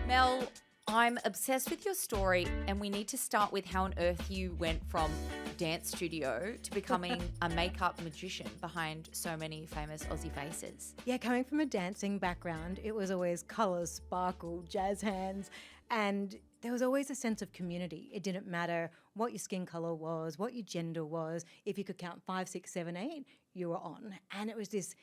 Mel, I'm obsessed with your story, and we need to start with how on earth you went from dance studio to becoming a makeup magician behind so many famous Aussie faces. Yeah, coming from a dancing background, it was always colours, sparkle, jazz hands, and there was always a sense of community. It didn't matter what your skin colour was, what your gender was. If you could count 5, 6, 7, 8, you were on. And it was this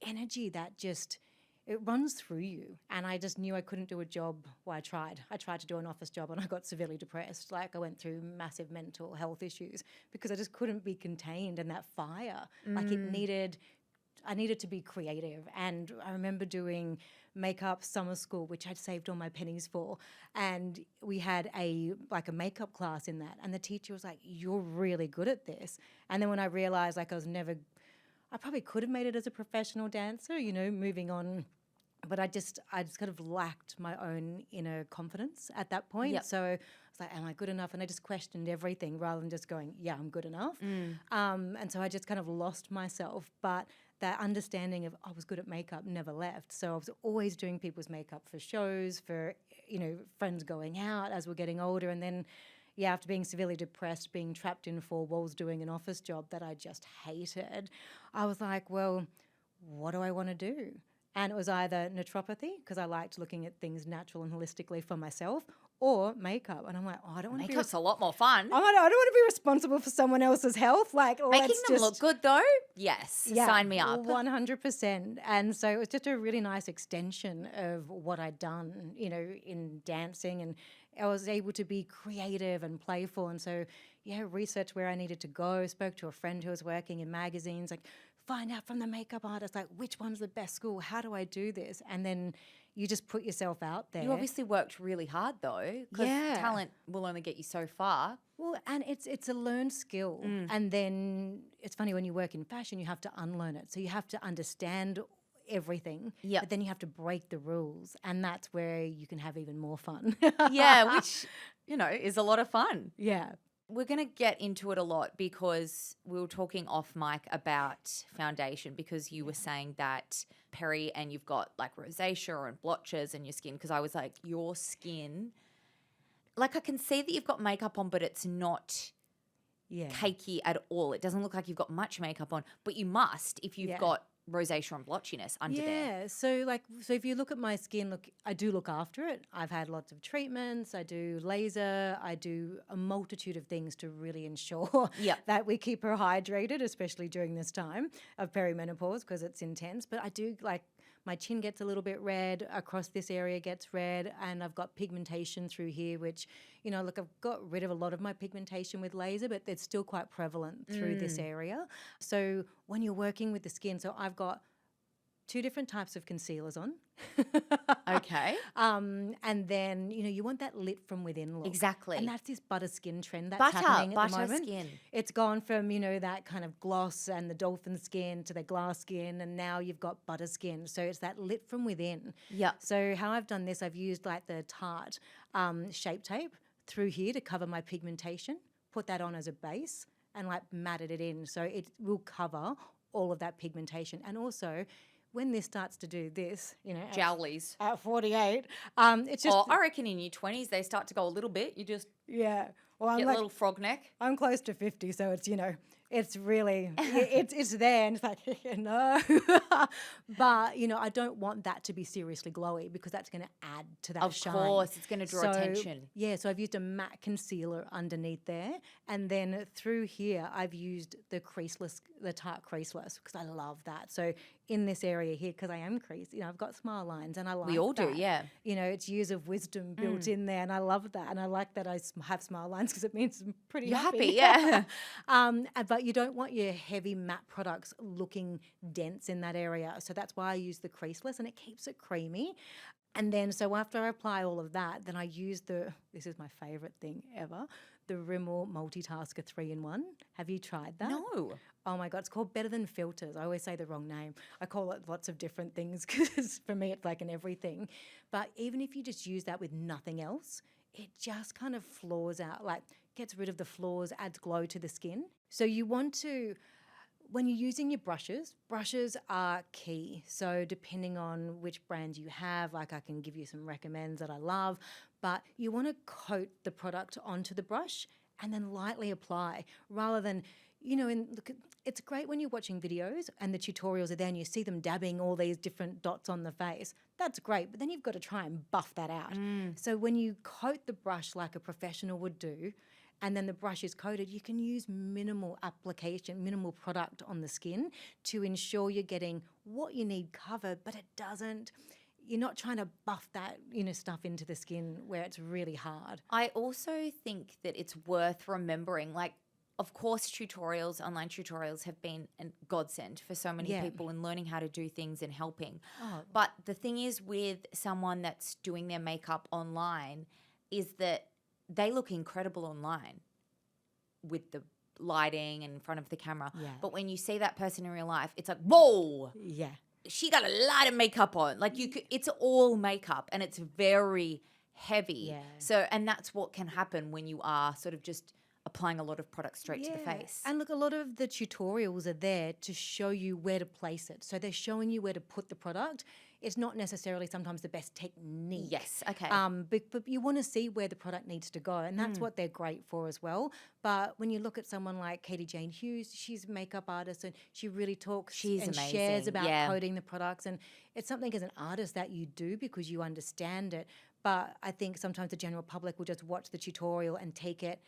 energy that just, it runs through you. And I just knew I couldn't do a job. Well, I tried to do an office job and I got severely depressed. Like I went through massive mental health issues because I just couldn't be contained in that fire. Like I needed to be creative. And I remember doing makeup summer school, which I'd saved all my pennies for. And we had a makeup class in that. And the teacher was like, "You're really good at this." And then when I realized I probably could have made it as a professional dancer, moving on. But I just kind of lacked my own inner confidence at that point. Yep. So I was like, am I good enough? And I just questioned everything rather than just going, yeah, I'm good enough. And so I just kind of lost myself. But that understanding of I was good at makeup never left. So I was always doing people's makeup for shows, for, friends going out as we're getting older. And then, after being severely depressed, being trapped in 4 walls doing an office job that I just hated, I was like, well, what do I want to do? And it was either naturopathy, because I liked looking at things natural and holistically for myself, or makeup. And I'm like, I don't want to be... Makeup's a lot more fun. I don't want to be responsible for someone else's health. Like, Making them look good, though? Yes. Yeah, sign me up. 100%. And so it was just a really nice extension of what I'd done, in dancing. And I was able to be creative and playful. And so, researched where I needed to go, spoke to a friend who was working in magazines, like, find out from the makeup artist, like, which one's the best school? How do I do this? And then you just put yourself out there. You obviously worked really hard, though, because talent will only get you so far. Well, and it's a learned skill. And then it's funny, when you work in fashion, you have to unlearn it. So you have to understand everything, but then you have to break the rules. And that's where you can have even more fun. Yeah, which, is a lot of fun. Yeah. We're going to get into it a lot because we were talking off mic about foundation, because you were saying that, Perry, and you've got like rosacea and blotches in your skin, because I was like, your skin, like I can see that you've got makeup on, but it's not cakey at all. It doesn't look like you've got much makeup on, but you must if you've got rosacea and blotchiness under there. Yeah, so if you look at my skin, I do look after it. I've had lots of treatments. I do laser. I do a multitude of things to really ensure that we keep her hydrated, especially during this time of perimenopause, because it's intense. But I do, my chin gets a little bit red, across this area gets red, and I've got pigmentation through here, which, I've got rid of a lot of my pigmentation with laser, but it's still quite prevalent through this area. So when you're working with the skin, so I've got 2 different types of concealers on. Okay. And then, you want that lit from within look. Exactly. And that's this butter skin trend that's happening at the moment. Skin. It's gone from, that kind of gloss and the dolphin skin to the glass skin, and now you've got butter skin. So it's that lit from within. Yeah. So how I've done this, I've used the Tarte Shape Tape through here to cover my pigmentation, put that on as a base, and matted it in. So it will cover all of that pigmentation. And also, when this starts to do this, Jowlies. at 48, it's just... I reckon in your 20s they start to go a little bit. You just well, I'm get a little frog neck. I'm close to 50, so it's, it's really, it's there, and it's like, no. But, I don't want that to be seriously glowy, because that's going to add to that shine. Of course, it's going to draw attention. Yeah, so I've used a matte concealer underneath there, and then through here I've used the Tarte Creaseless, because I love that. So in this area here, because I am creased, I've got smile lines, and I like that. We all do, yeah. It's years of wisdom built in there, and I love that. And I like that I have smile lines, because it means I'm pretty happy. You're happy, yeah. But you don't want your heavy matte products looking dense in that area. So that's why I use the Creaseless, and it keeps it creamy. And then, so after I apply all of that, then I use this is my favourite thing ever, the Rimmel Multitasker 3-in-1. Have you tried that? No. Oh my God, it's called Better Than Filters. I always say the wrong name. I call it lots of different things, because for me it's like an everything. But even if you just use that with nothing else, it just kind of flaws out, gets rid of the flaws, adds glow to the skin. So you want to, When you're using your brushes are key. So depending on which brands you have, like I can give you some recommends that I love, but you want to coat the product onto the brush and then lightly apply rather than, it's great when you're watching videos and the tutorials are there and you see them dabbing all these different dots on the face. That's great, but then you've got to try and buff that out. So when you coat the brush like a professional would do, and then the brush is coated, you can use minimal application, minimal product on the skin to ensure you're getting what you need covered, but you're not trying to buff that, stuff into the skin where it's really hard. I also think that it's worth remembering, like, of course, online tutorials have been a godsend for so many people in learning how to do things and helping. But the thing is with someone that's doing their makeup online is that they look incredible online with the lighting in front of the camera. Yeah. But when you see that person in real life, it's like, whoa. Yeah. She got a lot of makeup on. Like it's all makeup and it's very heavy. Yeah. So, and that's what can happen when you are sort of just applying a lot of product straight to the face. And look, a lot of the tutorials are there to show you where to place it. So they're showing you where to put the product. It's not necessarily sometimes the best technique. Yes, okay. But you want to see where the product needs to go, and that's what they're great for as well. But when you look at someone like Katie Jane Hughes, she's a makeup artist and she really talks and amazing. shares about coating the products. And it's something as an artist that you do because you understand it. But I think sometimes the general public will just watch the tutorial and take it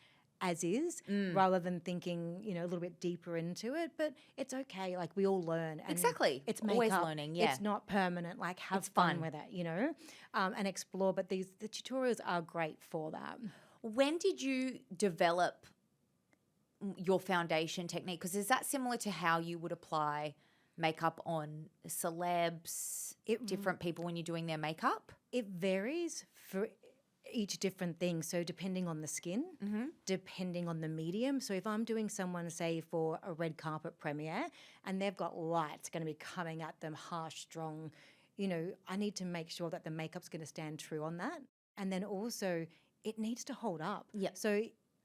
as is rather than thinking, a little bit deeper into it. But it's okay. Like we all learn. And exactly. It's makeup. Always learning, yeah. It's not permanent. Like have It's fun fun. with it, and explore. But the tutorials are great for that. When did you develop your foundation technique? Because is that similar to how you would apply makeup on celebs, different people when you're doing their makeup? It varies for each different thing. So depending on the skin, depending on the medium. So if I'm doing someone, say, for a red carpet premiere and they've got lights going to be coming at them harsh, strong, I need to make sure that the makeup's going to stand true on that. And then also it needs to hold up. Yeah. So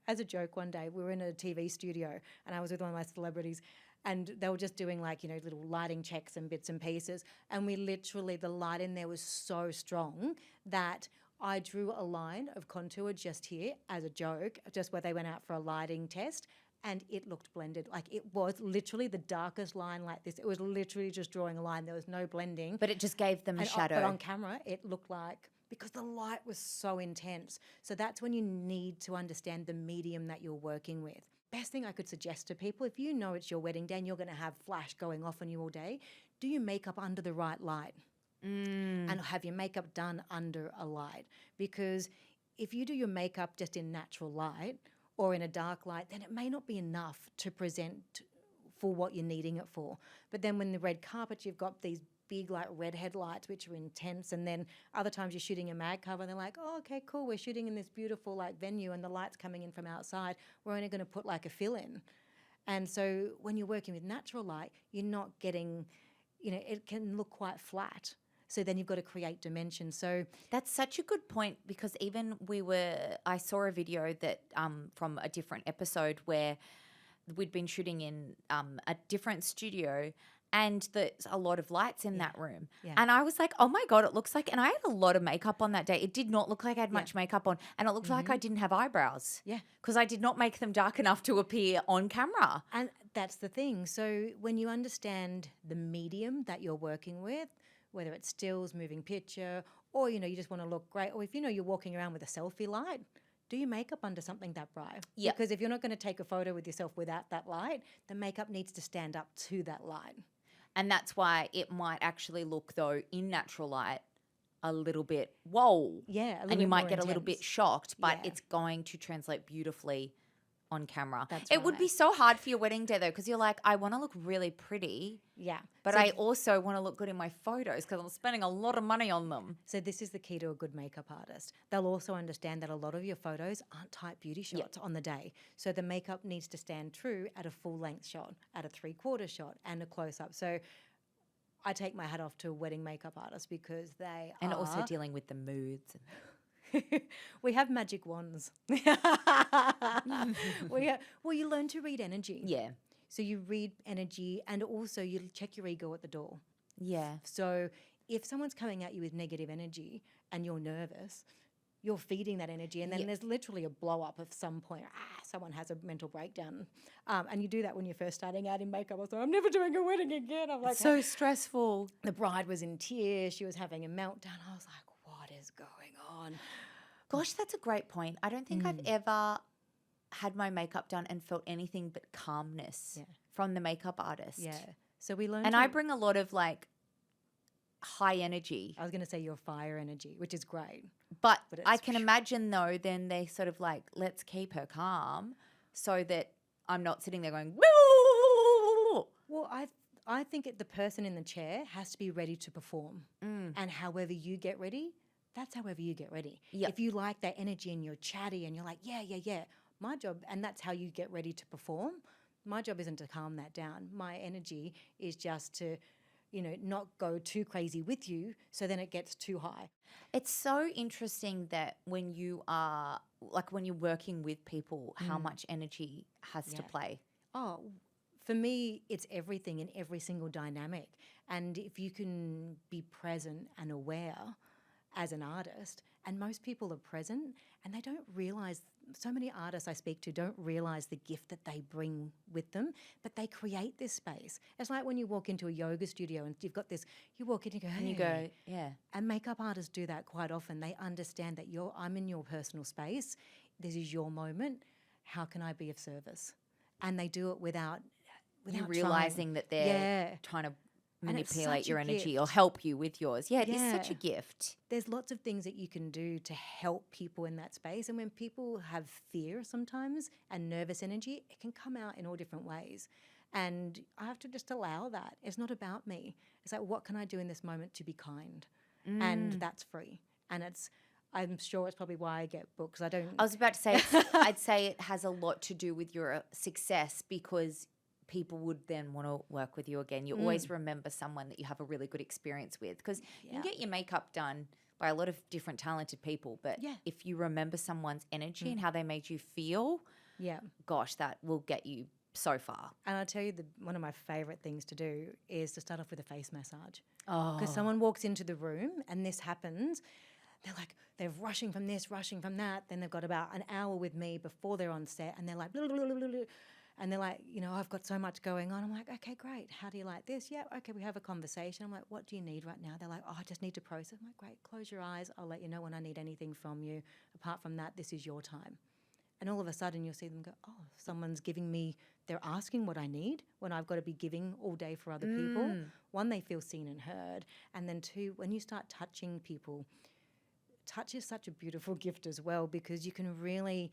as a joke one day, we were in a TV studio and I was with one of my celebrities and they were just doing little lighting checks and bits and pieces. And the light in there was so strong that I drew a line of contour just here as a joke, just where they went out for a lighting test, and it looked blended. Like it was literally the darkest line like this. It was literally just drawing a line. There was no blending. But it just gave them a shadow. But on camera, it looked like, because the light was so intense. So that's when you need to understand the medium that you're working with. Best thing I could suggest to people, if you know it's your wedding day and you're going to have flash going off on you all day, do your makeup under the right light. And have your makeup done under a light. Because if you do your makeup just in natural light or in a dark light, then it may not be enough to present for what you're needing it for. But then when the red carpet, you've got these big red headlights which are intense, and then other times you're shooting a mag cover and they're like, oh, okay, cool, we're shooting in this beautiful venue and the light's coming in from outside, we're only going to put a fill in. And so when you're working with natural light, you're not getting, it can look quite flat. So then you've got to create dimension. So that's such a good point, because even I saw a video that from a different episode where we'd been shooting in a different studio, and there's a lot of lights in that room. Yeah. And I was like, oh my God, it looks like, and I had a lot of makeup on that day. It did not look like I had much makeup on, and it looked like I didn't have eyebrows. Yeah. Because I did not make them dark enough to appear on camera. And that's the thing. So when you understand the medium that you're working with, whether it's stills, moving picture, or, you just want to look great, or if you're walking around with a selfie light, do your makeup under something that bright. Yeah. Because if you're not going to take a photo with yourself without that light, the makeup needs to stand up to that light. And that's why it might actually look, though, in natural light, a little bit, whoa. Yeah, and you might get a little intense. bit shocked, but Yeah. it's going to translate beautifully on camera. That's It would right. be so hard for your wedding day, though, because you're like, I want to look really pretty, Yeah. but So I also want to look good in my photos because I'm spending a lot of money on them. So this is the key to a good makeup artist. They'll also understand that a lot of your photos aren't tight beauty shots on the day. So the makeup needs to stand true at a full length shot, at a 3/4 shot, and a close up. So I take my hat off to wedding makeup artists because they And are... also dealing with the moods. We have magic wands. Well, you learn to read energy. Yeah. So you read energy, and also you check your ego at the door. Yeah. So if someone's coming at you with negative energy and you're nervous, you're feeding that energy, and then there's literally a blow up at some point. Someone has a mental breakdown, and you do that when you're first starting out in makeup. I was like, I'm never doing a wedding again. I'm like, So stressful. the bride was in tears. She was having a meltdown. I was like, what is going on? Gosh, that's a great point. I don't think I've ever had my makeup done and felt anything but calmness from the makeup artist. Yeah. So we learned. And I bring a lot of like high energy. I was going to say your fire energy, which is great. But I can imagine though, then they sort of like, let's keep her calm so that I'm not sitting there going, woo. Well, I think the person in the chair has to be ready to perform. And however you get ready, that's however you get ready. Yep. If you like that energy and you're chatty and you're like, yeah, my job, and that's how you get ready to perform. My job isn't to calm that down. My energy is just to, not go too crazy with you, so then it gets too high. It's so interesting that when you are, like when you're working with people, how much energy has to play. Oh, for me, it's everything in every single dynamic. And if you can be present and aware as an artist, and most people are present and they don't realize, so many artists I speak to don't realize the gift that they bring with them, but they create this space. It's like when you walk into a yoga studio and you've got this, you walk in and you go, hey. And you go, yeah. And makeup artists do that quite often. They understand that I'm in your personal space. This is your moment. How can I be of service? And they do it without you realizing that they're trying to manipulate your energy or help you with yours. Yeah, it is such a gift. There's lots of things that you can do to help people in that space. And when people have fear sometimes and nervous energy, it can come out in all different ways. And I have to just allow that. It's not about me. It's like, what can I do in this moment to be kind? And that's free. And I'm sure it's probably why I get booked. I was about to say, I'd say it has a lot to do with your success, because people would then want to work with you again. You always remember someone that you have a really good experience with, because you can get your makeup done by a lot of different talented people, but if you remember someone's energy and how they made you feel, gosh, that will get you so far. And I'll tell you, one of my favourite things to do is to start off with a face massage. Oh. Because someone walks into the room and this happens, they're rushing from this, rushing from that. Then they've got about an hour with me before they're on set, and they're like, blah, blah, blah, blah, blah. And they're like, I've got so much going on. I'm like, okay, great. How do you like this? Yeah, okay, we have a conversation. I'm like, what do you need right now? They're like, I just need to process. I'm like, great, close your eyes. I'll let you know when I need anything from you. Apart from that, this is your time. And all of a sudden you'll see them go, oh, someone's giving me, they're asking what I need when I've got to be giving all day for other people. One, they feel seen and heard. And then two, when you start touching people, touch is such a beautiful gift as well, because you can really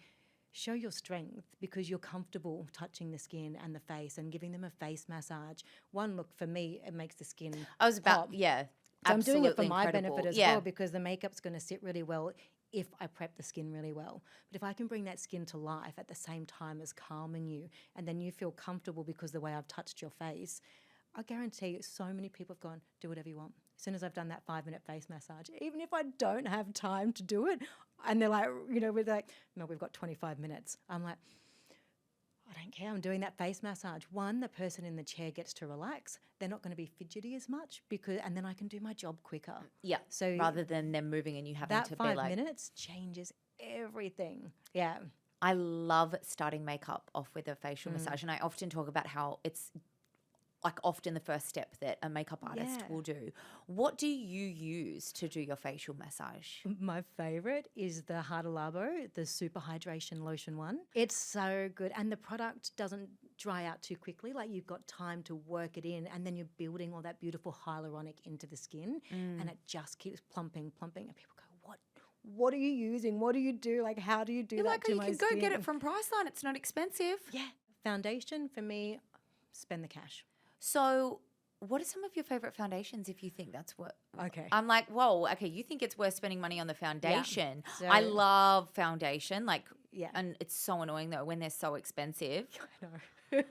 show your strength because you're comfortable touching the skin and the face and giving them a face massage. One, look, for me, it makes the skin pop. So I'm doing it for my incredible. benefit as well, because the makeup's going to sit really well if I prep the skin really well. But if I can bring that skin to life at the same time as calming you, and then you feel comfortable because the way I've touched your face, I guarantee you so many people have gone, do whatever you want. As soon as I've done that 5-minute face massage, even if I don't have time to do it, and they're like, we're like, no, we've got 25 minutes. I'm like, I don't care. I'm doing that face massage. One, the person in the chair gets to relax. They're not going to be fidgety as much, and then I can do my job quicker. Yeah. So rather than them moving and you having to be like, that 5 minutes changes everything. Yeah. I love starting makeup off with a facial massage, and I often talk about how it's like often the first step that a makeup artist will do. What do you use to do your facial massage? My favourite is the Hada Labo, the Super Hydration Lotion one. It's so good, and the product doesn't dry out too quickly. Like, you've got time to work it in, and then you're building all that beautiful hyaluronic into the skin, and it just keeps plumping, and people go, what are you using? What do you do? Like, how do you do that to my skin? You can go get it from Priceline. It's not expensive. Yeah. Foundation, for me, spend the cash. So what are some of your favourite foundations, if you think that's what... Okay. I'm like, whoa, okay, you think it's worth spending money on the foundation. Yeah. So, I love foundation, and it's so annoying though when they're so expensive. I know.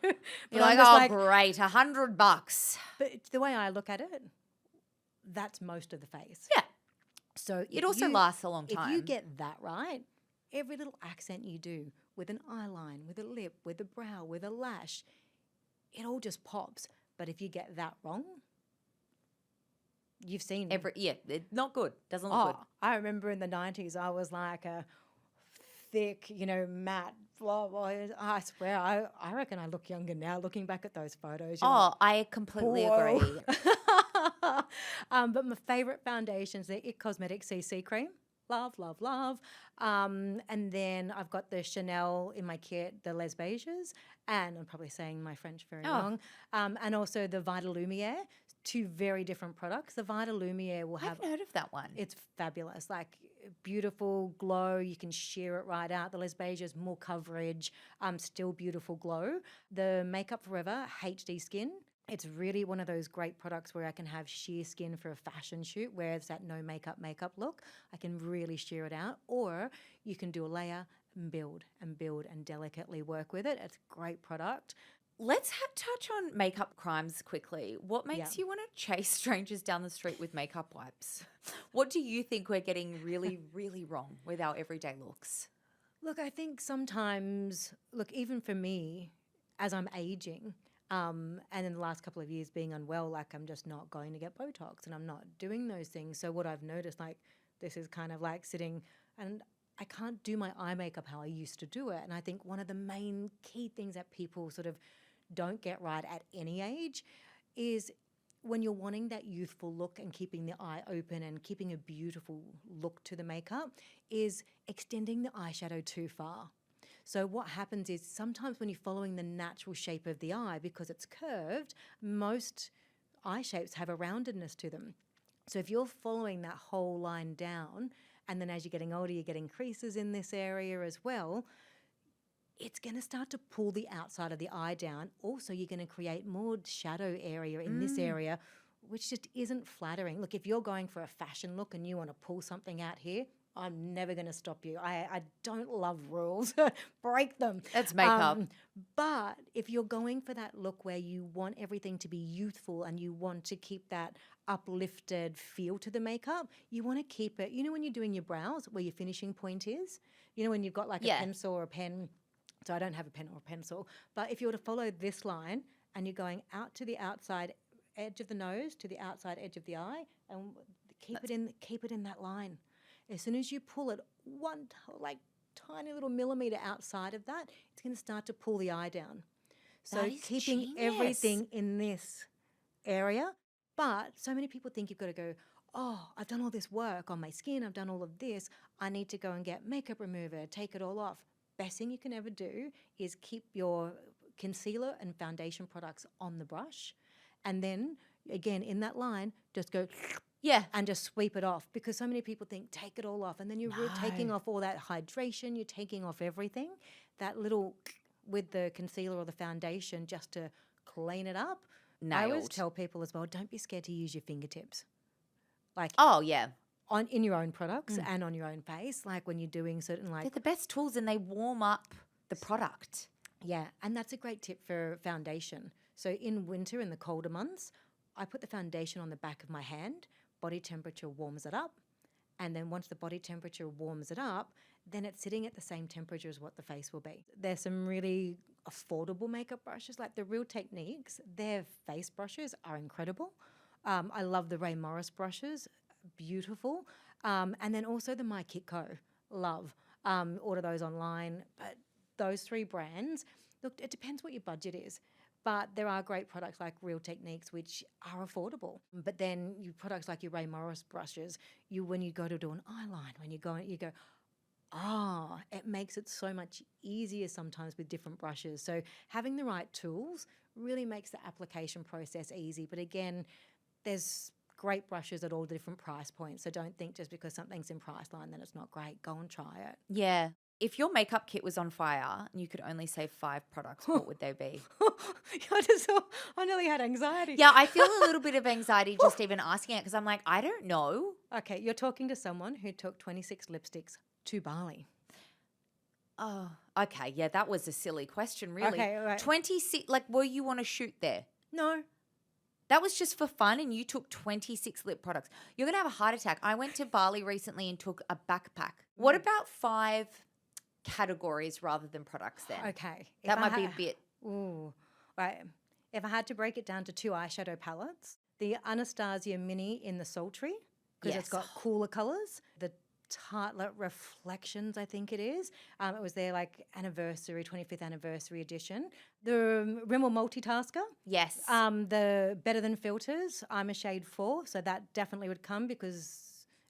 You're like, great, $100. But the way I look at it, that's most of the face. Yeah. So it also lasts a long time. If you get that right, every little accent you do with an eyeline, with a lip, with a brow, with a lash, it all just pops. But if you get that wrong, you've seen It's not good. Doesn't look good. I remember in the 90s, I was like a thick, matte, blah, blah. I swear, I reckon I look younger now looking back at those photos. You're like, I completely whoa. agree. But my favourite foundation's the It Cosmetics CC cream. Love, love, love. And then I've got the Chanel in my kit, the Les Beiges, and I'm probably saying my French very wrong. And also the Vita Lumiere, two very different products. The Vita Lumiere will I haven't heard of that one. it's fabulous, like beautiful glow. You can sheer it right out. The Les Beiges, more coverage, still beautiful glow. The Makeup Forever HD Skin. It's really one of those great products where I can have sheer skin for a fashion shoot where it's that no makeup look. I can really sheer it out. Or you can do a layer and build and delicately work with it. It's a great product. Let's touch on makeup crimes quickly. What makes you want to chase strangers down the street with makeup wipes? What do you think we're getting really, really wrong with our everyday looks? Look, I think sometimes, even for me, as I'm aging, and in the last couple of years being unwell, like I'm just not going to get Botox and I'm not doing those things. So what I've noticed, this is kind of like sitting and I can't do my eye makeup how I used to do it. And I think one of the main key things that people sort of don't get right at any age is when you're wanting that youthful look and keeping the eye open and keeping a beautiful look to the makeup is extending the eyeshadow too far. So what happens is sometimes when you're following the natural shape of the eye, because it's curved, most eye shapes have a roundedness to them. So if you're following that whole line down, and then as you're getting older, you're getting creases in this area as well, it's going to start to pull the outside of the eye down. Also, you're going to create more shadow area in this area, which just isn't flattering. Look, if you're going for a fashion look and you want to pull something out here, I'm never going to stop you. I don't love rules. Break them. It's makeup. But if you're going for that look where you want everything to be youthful and you want to keep that uplifted feel to the makeup, you want to keep it, when you're doing your brows, where your finishing point is, when you've got like a pencil or a pen. So I don't have a pen or a pencil. But if you were to follow this line and you're going out to the outside edge of the nose to the outside edge of the eye and keep it in that line. As soon as you pull it one tiny little millimeter outside of that, it's going to start to pull the eye down. So keeping everything in this area. But so many people think you've got to go, I've done all this work on my skin. I've done all of this. I need to go and get makeup remover, take it all off. Best thing you can ever do is keep your concealer and foundation products on the brush. And then, again, in that line, just go... and just sweep it off, because so many people think take it all off, and then you're taking off all that hydration, you're taking off everything, that little with the concealer or the foundation just to clean it up. Nailed. I always tell people as well, don't be scared to use your fingertips. In your own products and on your own face, like when you're doing certain They're the best tools and they warm up the product. Yeah, and that's a great tip for foundation. So in winter, in the colder months, I put the foundation on the back of my hand. Body temperature warms it up, and then once the body temperature warms it up, then it's sitting at the same temperature as what the face will be. There's some really affordable makeup brushes, like the Real Techniques. Their face brushes are incredible. I love the Ray Morris brushes, beautiful. And then also the My Kitco, love. Order those online, but those three brands, look, it depends what your budget is. But there are great products like Real Techniques, which are affordable. But then products like your Ray Morris brushes, when you go to do an eyeline, when you go, it makes it so much easier sometimes with different brushes. So having the right tools really makes the application process easy. But again, there's great brushes at all different price points. So don't think just because something's in Priceline that it's not great. Go and try it. Yeah. If your makeup kit was on fire and you could only save 5 products, what would they be? I nearly had anxiety. Yeah, I feel a little bit of anxiety just even asking it because I'm like, I don't know. Okay, you're talking to someone who took 26 lipsticks to Bali. Oh, okay. Yeah, that was a silly question, really. Okay, all right. 26, were you on a shoot there? No. That was just for fun and you took 26 lip products. You're going to have a heart attack. I went to Bali recently and took a backpack. What about 5 categories rather than products then? Okay. That might be a bit. Ooh, right. If I had to break it down to 2 eyeshadow palettes, the Anastasia Mini in the Sultry, because it's got cooler colours. The Tartlet Reflections, I think it is. It was their like anniversary, 25th anniversary edition. The Rimmel Multitasker. Yes. The Better Than Filters, I'm a shade 4, so that definitely would come because...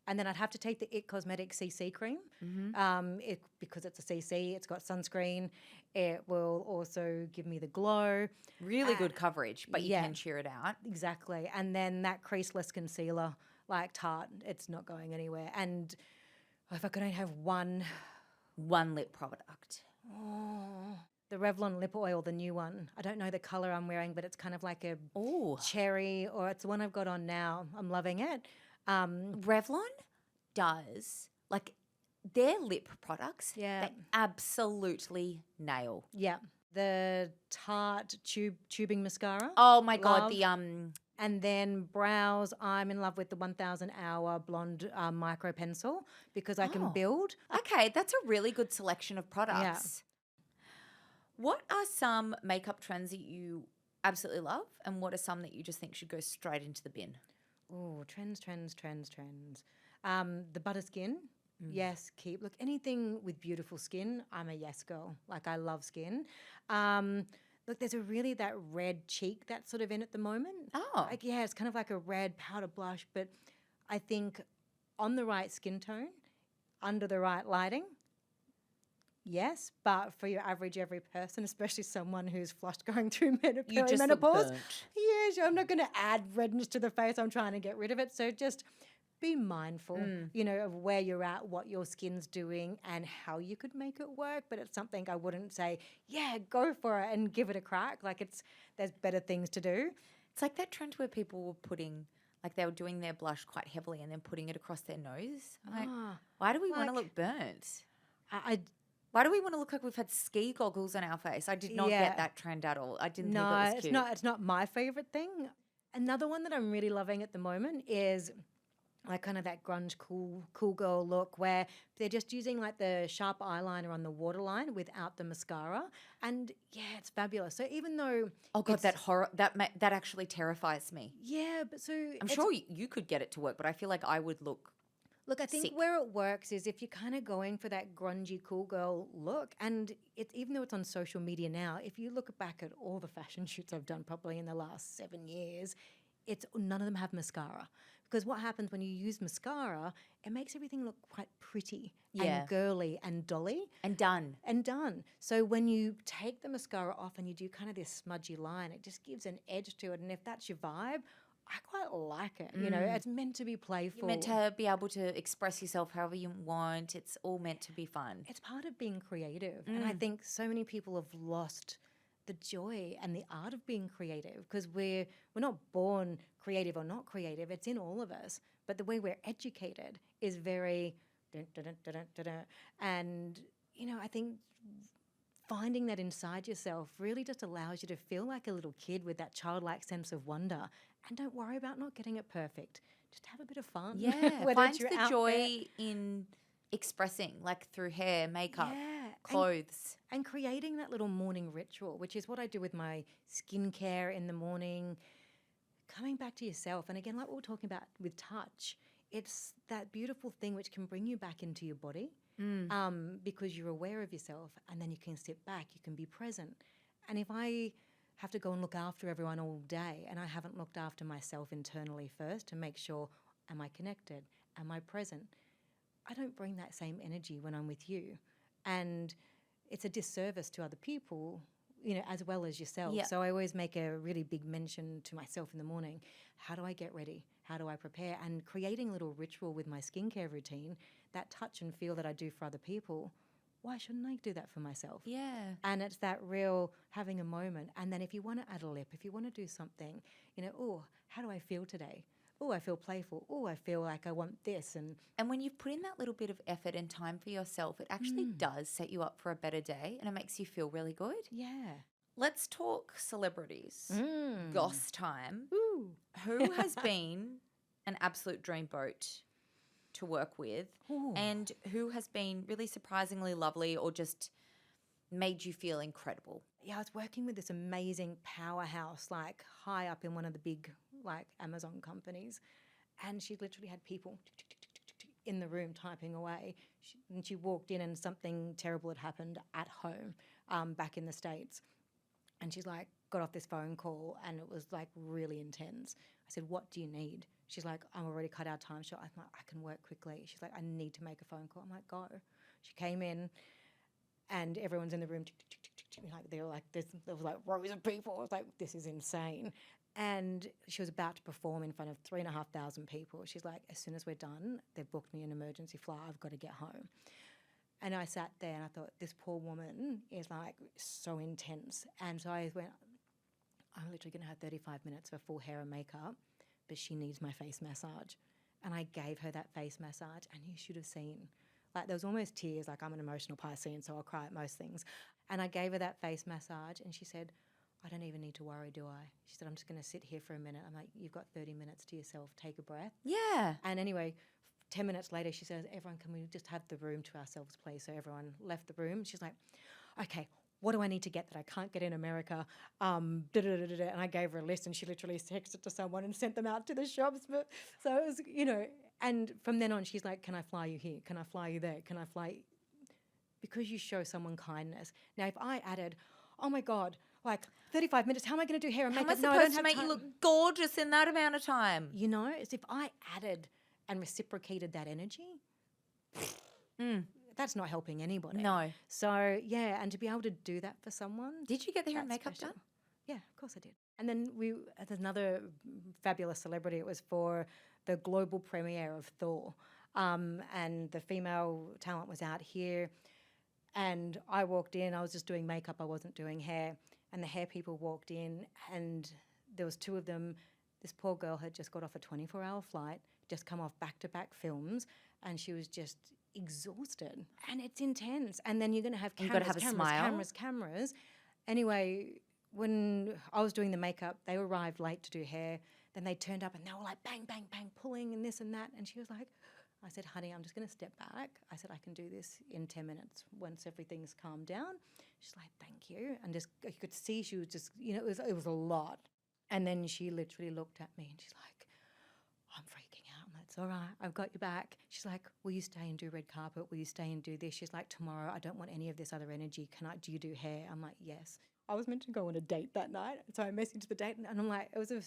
And then I'd have to take the IT Cosmetics CC cream because it's a CC, it's got sunscreen. It will also give me the glow. Really good coverage, but you can sheer it out. Exactly. And then that creaseless concealer, like Tarte, it's not going anywhere. And if I could only have one lip product. The Revlon lip oil, the new one. I don't know the colour I'm wearing, but it's kind of like a cherry, or it's the one I've got on now. I'm loving it. Revlon does, like, their lip products, they absolutely nail. Yeah. The Tarte tubing mascara. Oh, my God. And then brows, I'm in love with the 1000 Hour Blonde Micro Pencil because I can build. Okay, that's a really good selection of products. Yeah. What are some makeup trends that you absolutely love, and what are some that you just think should go straight into the bin? Oh, trends. The butter skin, yes, look, anything with beautiful skin, I'm a yes girl. Like, I love skin. Look, there's that red cheek that's sort of in at the moment. Oh. Like, yeah, it's kind of like a red powder blush, but I think on the right skin tone, under the right lighting, yes, but for your average every person, especially someone who's flushed going through menopause, yeah, I'm not going to add redness to the face. I'm trying to get rid of it. So just be mindful, of where you're at, what your skin's doing, and how you could make it work. But it's something I wouldn't say, yeah, go for it and give it a crack. Like, there's better things to do. It's like that trend where people were putting, like, they were doing their blush quite heavily and then putting it across their nose. Like, why do we want to look burnt? Why do we want to look like we've had ski goggles on our face? I did not get that trend at all. I didn't think it was cute. It's not my favourite thing. Another one that I'm really loving at the moment is like kind of that grunge cool girl look where they're just using like the sharp eyeliner on the waterline without the mascara. And yeah, it's fabulous. So even though... Oh God, that horror, that actually terrifies me. Yeah, but so... I'm sure you could get it to work, but I feel like I would look... Look, I think where it works is if you're kind of going for that grungy cool girl look, and it's even though it's on social media now, if you look back at all the fashion shoots I've done probably in the last 7 years, none of them have mascara. Because what happens when you use mascara, it makes everything look quite pretty and girly and dolly. And done. So when you take the mascara off and you do kind of this smudgy line, it just gives an edge to it. And if that's your vibe, I quite like it. It's meant to be playful. You're meant to be able to express yourself however you want. It's all meant to be fun. It's part of being creative. And I think so many people have lost the joy and the art of being creative because we're not born creative or not creative. It's in all of us. But the way we're educated is very and, I think finding that inside yourself really just allows you to feel like a little kid with that childlike sense of wonder. And don't worry about not getting it perfect. Just have a bit of fun. Yeah, find the joy in expressing, like through hair, makeup, clothes. And creating that little morning ritual, which is what I do with my skincare in the morning. Coming back to yourself. And again, like what we're talking about with touch, it's that beautiful thing which can bring you back into your body because you're aware of yourself, and then you can sit back, you can be present. And if I have to go and look after everyone all day and I haven't looked after myself internally first to make sure, am I connected? Am I present? I don't bring that same energy when I'm with you. And it's a disservice to other people, as well as yourself. Yeah. So I always make a really big mention to myself in the morning. How do I get ready? How do I prepare? And creating a little ritual with my skincare routine, that touch and feel that I do for other people, why shouldn't I do that for myself? Yeah. And it's that real having a moment. And then if you want to add a lip, if you want to do something, how do I feel today? Oh, I feel playful. Oh, I feel like I want this. And when you've put in that little bit of effort and time for yourself, it actually does set you up for a better day and it makes you feel really good. Yeah. Let's talk celebrities. Goss time. Ooh. Who has been an absolute dreamboat to work with and who has been really surprisingly lovely or just made you feel incredible? Yeah, I was working with this amazing powerhouse, like high up in one of the big like Amazon companies. And she literally had people in the room typing away. And she walked in and something terrible had happened at home back in the States. And she's like, got off this phone call and it was like really intense. I said, what do you need? She's like, I'm already cut our time short. I'm like, I can work quickly. She's like, I need to make a phone call. I'm like, go. She came in and everyone's in the room. Like they were like, there was like rows of people. I was like, this is insane. And she was about to perform in front of 3,500 people. She's like, as soon as we're done, they've booked me an emergency flight. I've got to get home. And I sat there and I thought, this poor woman is like so intense. And so I went, I'm literally going to have 35 minutes for full hair and makeup, but she needs my face massage. And I gave her that face massage and you should have seen. Like there was almost tears, like I'm an emotional Piscean, so I'll cry at most things. And I gave her that face massage and she said, I don't even need to worry, do I? She said, I'm just going to sit here for a minute. I'm like, you've got 30 minutes to yourself. Take a breath. Yeah. And anyway, 10 minutes later, she says, everyone, can we just have the room to ourselves, please? So everyone left the room. She's like, okay, what do I need to get that I can't get in America? And I gave her a list and she literally texted to someone and sent them out to the shops. But so it was, you know, and from then on, she's like, can I fly you here? Can I fly you there? Can I fly? Because you show someone kindness. Now, if I added, oh my God, like 35 minutes, how am I going to do hair and How am makeup? I supposed to make you look gorgeous in that amount of time? You know, it's if I added and reciprocated that energy, that's not helping anybody. No. So, yeah, and to be able to do that for someone. Did you get the hair and that's makeup special. done? Yeah, of course I did. And then there's another fabulous celebrity. It was for the global premiere of Thor. And the female talent was out here. And I walked in, I was just doing makeup, I wasn't doing hair. And the hair people walked in and there was two of them. This poor girl had just got off a 24-hour flight, just come off back-to-back films, and she was just exhausted. And it's intense. And then you're going to have You've got to have a smile. cameras. Anyway, when I was doing the makeup, they arrived late to do hair. Then they turned up and they were like bang, bang, bang, pulling and this and that. And she was like, I said, honey, I'm just going to step back. I said, I can do this in 10 minutes once everything's calmed down. She's like, thank you. And just you could see she was just, you know, it was a lot. And then she literally looked at me and she's like, I'm freaking out. I'm like, it's all right. I've got your back. She's like, will you stay and do red carpet? Will you stay and do this? She's like, tomorrow, I don't want any of this other energy. Do you do hair? I'm like, yes. I was meant to go on a date that night. So I messaged the date and I'm like, it was a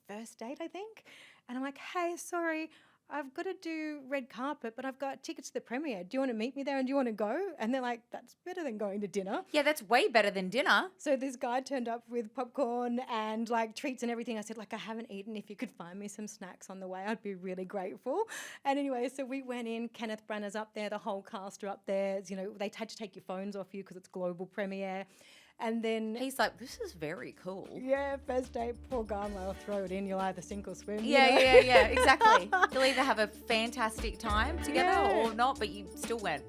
first date, I think. And I'm like, hey, sorry, I've got to do red carpet, but I've got tickets to the premiere. Do you want to meet me there and do you want to go? And they're like, that's better than going to dinner. Yeah, that's way better than dinner. So this guy turned up with popcorn and like treats and everything. I said, like, I haven't eaten. If you could find me some snacks on the way, I'd be really grateful. And anyway, so we went in. Kenneth Branagh's up there. The whole cast are up there. You know, they had to take your phones off you because it's global premiere. And then he's like, this is very cool. Yeah, first date, poor guy, I'm like, I'll throw it in. You'll either sink or swim. Yeah, you know? yeah, exactly. You'll either have a fantastic time together or not, but you still went.